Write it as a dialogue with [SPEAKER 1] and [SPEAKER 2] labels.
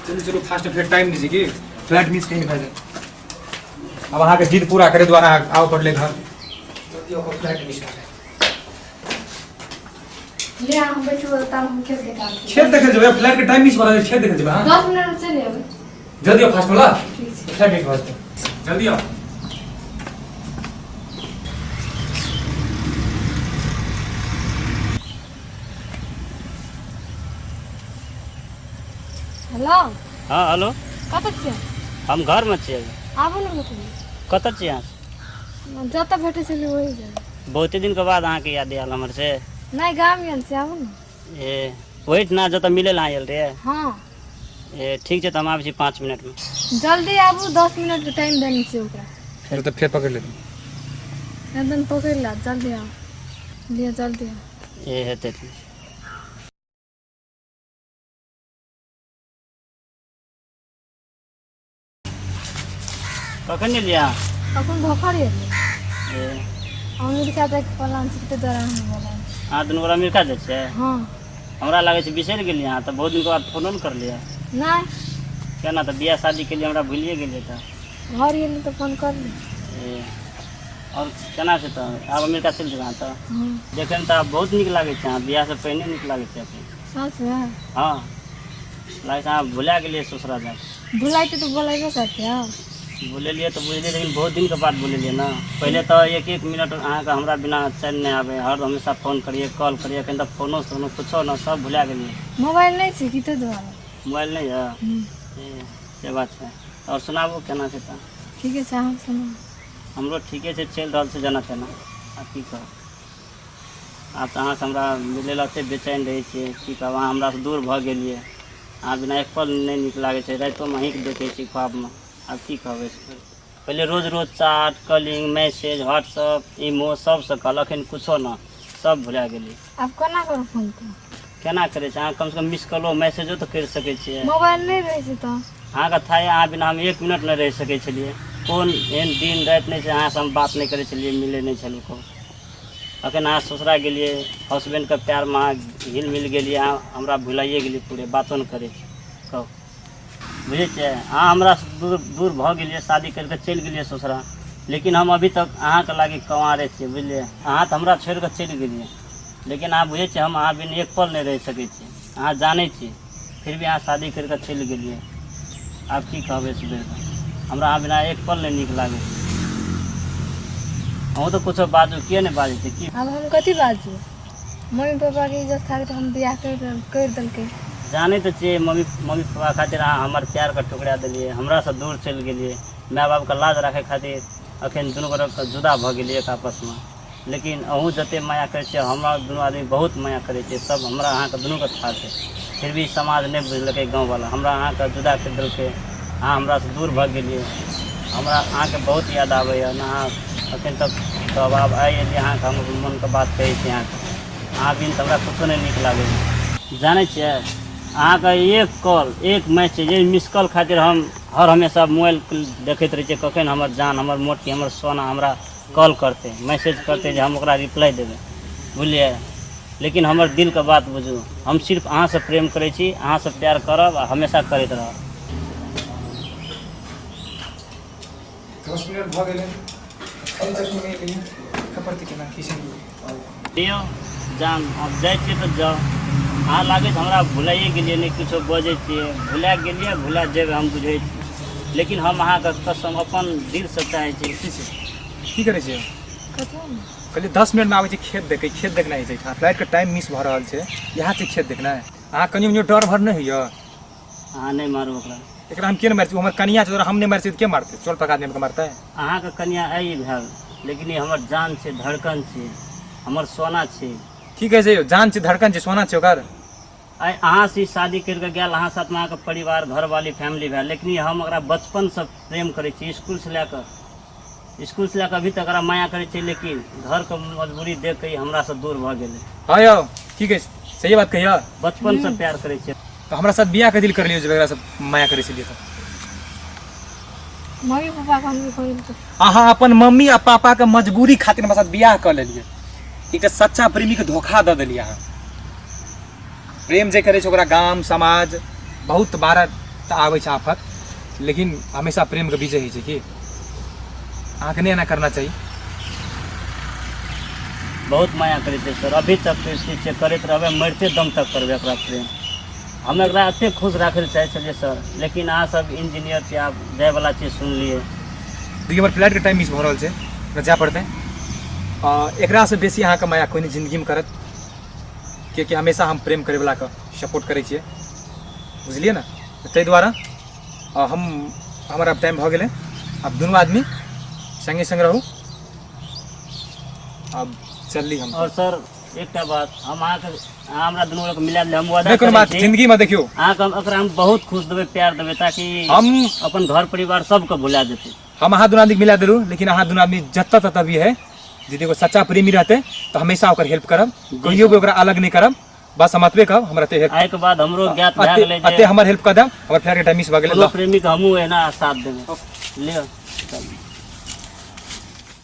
[SPEAKER 1] चलो चलो फास्ट फिर टाइम दीजिए कि फ्लाइट मिस कहीं नहीं अब अहाँ के जिद पूरा करे द्वारा आओ पड़ले घर जल्दी ओकर फ्लाइट मिस हो जाए
[SPEAKER 2] ले हम बैठो बता हम खेल देखा
[SPEAKER 1] खेल देखे जब फ्लाइट के टाइम मिस हो रहा है खेल देखे जब हां
[SPEAKER 2] 10 मिनट में चले आवे
[SPEAKER 1] जल्दी आओ फास्ट वाला
[SPEAKER 2] ठीक है
[SPEAKER 1] फ्लाइट मिस हो जाए जल्दी आओ
[SPEAKER 2] हेलो
[SPEAKER 3] हाँ हेलो
[SPEAKER 2] कत छियै
[SPEAKER 3] हम घर में छियै
[SPEAKER 2] आबू ने बेटा
[SPEAKER 3] कत छियै अहाँ
[SPEAKER 2] जतऽ भेटै छलै वही जगह
[SPEAKER 3] बहुते दिन के बाद अहाँ के याद आयल हमर से
[SPEAKER 2] नहीं गाम आयल से आबू ने
[SPEAKER 3] ए वही ना जतऽ मिले ला आयल रे
[SPEAKER 2] हाँ
[SPEAKER 3] ए ठीक छै तऽ हम आबै छी 5 मिनट में
[SPEAKER 2] जल्दी आबू 10 मिनट के टाइम देने छै ओकरा
[SPEAKER 1] फिर तो फिर पकड़ लेते
[SPEAKER 2] एकदम पकड़ ला जल्दी आओ लिया जल्दी आओ
[SPEAKER 3] ए हेतै कखन एलियै
[SPEAKER 2] अपन भोखर ये
[SPEAKER 3] ए
[SPEAKER 2] अमेरिका तक प्लान से के दौरान बोला
[SPEAKER 3] अहाँ दुनू गोरा अमेरिका जाइ छियै
[SPEAKER 2] हाँ
[SPEAKER 3] हमरा लागै छै बिसरि गेलियै अहाँ तऽ बहुत दिन के बाद फोनो नहि करलियै
[SPEAKER 2] नहीं
[SPEAKER 3] केना तऽ बियाह शादी के लिए हमरा भूलिए गेलियै तऽ
[SPEAKER 2] घर गेली तो फोन कर ली
[SPEAKER 3] ए और केना छै तऽ आब अमेरिका चलि जेबै अहाँ तऽ
[SPEAKER 2] हाँ
[SPEAKER 3] देखैमे तऽ आब बहुत नीक लागै छै अहाँ बियाह से पहिने नीक लागै छै अपने
[SPEAKER 2] सच में
[SPEAKER 3] हाँ लागै छै अहाँ भुला गेलियै ससुरा जाके
[SPEAKER 2] बुलाते तो बोलेबे करते हो
[SPEAKER 3] बोलेलियै तऽ बुझलियै लेकिन बहुत दिन के बाद बोलेलियै ना पहले तो एक एक मिनट अहाँके हमरा बिना चैन नहि आबै हर हमेशा फोन करिए कॉल करिए एखन तऽ फोनो सोनो कुछो ना सब भुला गेलियै
[SPEAKER 2] मोबाइल नहीं छै किते द्वारा
[SPEAKER 3] मोबाइल नहीं है से बात छै और सुनाबू केना छै तऽ
[SPEAKER 2] ठीक है चाह सुनो
[SPEAKER 3] हमरो ठीके छै चलि रहल छै जेना तेना आ की कहब आब तऽ अहाँसँ हमरा मिलै लए एतेक बेचैन रहै छियै की कहब अहाँ हमरासँ दूर भऽ गेलियै अहाँ बिना एक पल नहीं नीक लागै छै रातिओमे अहीँके देखै छी ख्वाबमे आब की कहबै पहिले रोज रोज चाट कॉलिंग मैसेज व्हाट्सअप इमो सबसँ कहल एखन कुछो ना सब भुला गेलियै
[SPEAKER 2] आप कोना कर फोन कर
[SPEAKER 3] केना करै छै अहाँ कमसँ कम मिस कॉलो मैसेजो तऽ करि सकै छियै
[SPEAKER 2] मोबाइल नहीं रहे छै तो
[SPEAKER 3] अहाँके था अहाँ बिना हम एक मिनट नहि रहि सकै छलियै कोन एहन दिन राति नहीं छै अहाँसँ हम बात नहीं करै छलियै मिलै नहीं छलहुँ कहू अखन अहाँ ससुरा गेलियै हस्बैंडके प्यारमे अहाँ हिल मिल गेलियै अहाँ हमरा भुलाइए गेलियै पूरे बातो नहि करै छी कहू बुझै छियै अहाँ हमरासँ दूर भऽ गेलियै शादी करि कऽ चलि गेलियै ससुरा लेकिन हम अभी तक अहाँके लागी कमारे छियै बुझलियै अहाँ तऽ हमरा छोड़ि कऽ चलि गेलियै लेकिन अहाँ बुझै छियै हम अहाँ बिना एक पल नहीं रहि सकै छी अहाँ जानै छी फिर भी अहाँ शादी करि कऽ चलि गेलियै आब की कहबै इस बेर हमरा अहाँ बिना एक पल नहीं नीक लागै छै अहूँ तऽ कुछो बाजू किए नहि बाजै छै की
[SPEAKER 2] अब हम कथी बाजू मम्मी पापा के इज्जत खातिर हम बियाह कर देलकै
[SPEAKER 3] जानै तऽ छियै मम्मी पापा खातिर अहाँ हमर प्यारके टुकड़ा देलियै हमरासँ दूर चलि गेलियै माय बापके लाज राखै खातिर अखन दुनू गोटे जुदा भऽ गेलियै एक आपसमे लेकिन अहूँ जतेक माया करै छियै हमरा दुनू आदमी बहुत माया करै छियै सब हमरा अहाँके दुनूके था छै फिर भी समाज नहि बुझलकै गाँववला हमरा अहाँके जुदा करि देलकै अहाँ हमरासँ दूर भऽ गेलियै हमरा अहाँके बहुत याद आबैए ने अहाँ एखन तक तब आब आइ एलियै अहाँके हम मोनके बात कहै छी अहाँके अहाँ बिन तऽ हमरा कुछो नहि नीक लागैए जानै छियै अहाँके एक कॉल एक मैसेज मिस कॉल खातिर हम हर हमेशा मोबाइल देखैत रहै छियै कखन हमर जान हमर मोटकी हमर सोना हमरा कॉल करतै मैसेज करतै जे हम ओकरा रिप्लाई देबै बुझलियै लेकिन हमर दिलके बात बुझू हम सिर्फ अहाँसँ प्रेम करै छी अहाँसँ प्यार करब आ हमेशा करैत रहब
[SPEAKER 1] 10 मिनट भऽ गेलै अभी तक नहीं एलियै खबर केना किसन
[SPEAKER 3] दियौ जान अब जाइ छियै तऽ जाउ अहाँ लागै छै हमरा भुलाइए गेलियै नहि किछो बजै छियै भुला गेलियै भुला जेबै हम बुझै छी लेकिन हम अहाँके कसम अपन दिलसँ चाहै छी
[SPEAKER 1] की करै छियै
[SPEAKER 2] कथी
[SPEAKER 1] कहलिए 10 मिनट में आबै छी खेत देखै खेत देखनाइ छै फ्लाइट के टाइम मिस भऽ रहल छै यहाँ छै खेत देखनाइ अहाँ कनियो मनियो डर भर नहीं होइए
[SPEAKER 3] अहाँ नहि मारू ओकरा
[SPEAKER 1] एकरा हम के मारि छी हमर कनिया छै हम नहीं मारि छी के मारतै चोर पका देने के मारतै
[SPEAKER 3] अहाँके कनिया आइ भेल लेकिन ई हमर जान छै धड़कन छै हमर सोना छै
[SPEAKER 1] ठीक है से जान छै धड़कन छै सोना छै ओकर
[SPEAKER 3] आइ अहाँ से शादी करि कऽ गेल अहाँ साथमे अहाँके परिवार घरवाली फैमिली भेल लेकिन ई हम ओकरा बचपनसँ प्रेम करै छी स्कूलसँ लए कऽ अभी तक ओकरा माया करै छै लेकिन घरके मजबूरी देख कऽ ई हमरासँ दूर भऽ गेलै
[SPEAKER 1] हाँ यौ ठीक है सही बात कहिए
[SPEAKER 3] बचपनसँ प्यार करै छै
[SPEAKER 1] तो हमरा साथ बियाह के दिल कर लियो जब एकरा सब माया करे छलिए तो
[SPEAKER 2] मम्मी पापा के हम कहिल तो
[SPEAKER 1] अहाँ अपन मम्मी आ पापा के मजबूरी खातिर हमरा साथ बियाह कर लेलिए एक सच्चा प्रेमी के धोखा दे देलिए अहाँ प्रेम जे करे छै ओकरा गाम समाज बहुत बार आबै छै आफत, लेकिन हमेशा प्रेम के विजय होइ छै कि अहाँके नहीं एना करना चाहिए।
[SPEAKER 3] बहुत माया करै छै सर, अभी तक पीछे करैत रहबै, मरते दम तक करबै एकरा प्रेम। हम एकरा एते खुश राखै लए चाहै छलियै सर, लेकिन अहाँ सब इंजीनियर छी, आप जायवला चीज सुनलियै।
[SPEAKER 1] देखिए हमर फ्लाइट के टाइम मिस भऽ रहल छै, जाय पड़तै। एकरा से बेसी अहाँके माया कोई नहीं जिंदगी में करत, कियाकि हमेशा हम प्रेम करे वाला के सपोर्ट करै छियै, बुझलियै ना। ताहि दुआरे हमारा टाइम भऽ गेलै, अब दुनू आदमी संगे संग रहू। अब चलली हम।
[SPEAKER 3] और सर एकटा बात, हम अहाँके हमरा दुनू गोटे मिला देबै, हम वादा
[SPEAKER 1] नहीं कोनो बात, जिंदगी में देखियो
[SPEAKER 3] अहाँके एकरा हम बहुत खुश देबै, प्यार देबै, ताकि
[SPEAKER 1] हम
[SPEAKER 3] अपन घर परिवार सबके भुला देतै।
[SPEAKER 1] हम अहाँ दुनू आदमी मिला देलू, लेकिन अहाँ दुनू आदमी जतऽ ततऽ भी है, यदि एगो सच्चा प्रेमी रहते तो हमेशा ओकर हेल्प करब, कहियो भी ओकरा अलग नहीं करब, बस हम अतबे कहब हमरा ते
[SPEAKER 3] आइ के बाद हमरो ज्ञात भए गेलै
[SPEAKER 1] अते हमर हेल्प कर देब। हमर फ्लाइट के टाइम मिस भऽ गेलै,
[SPEAKER 3] प्रेमी के हमहूँ एना साथ देबै। ले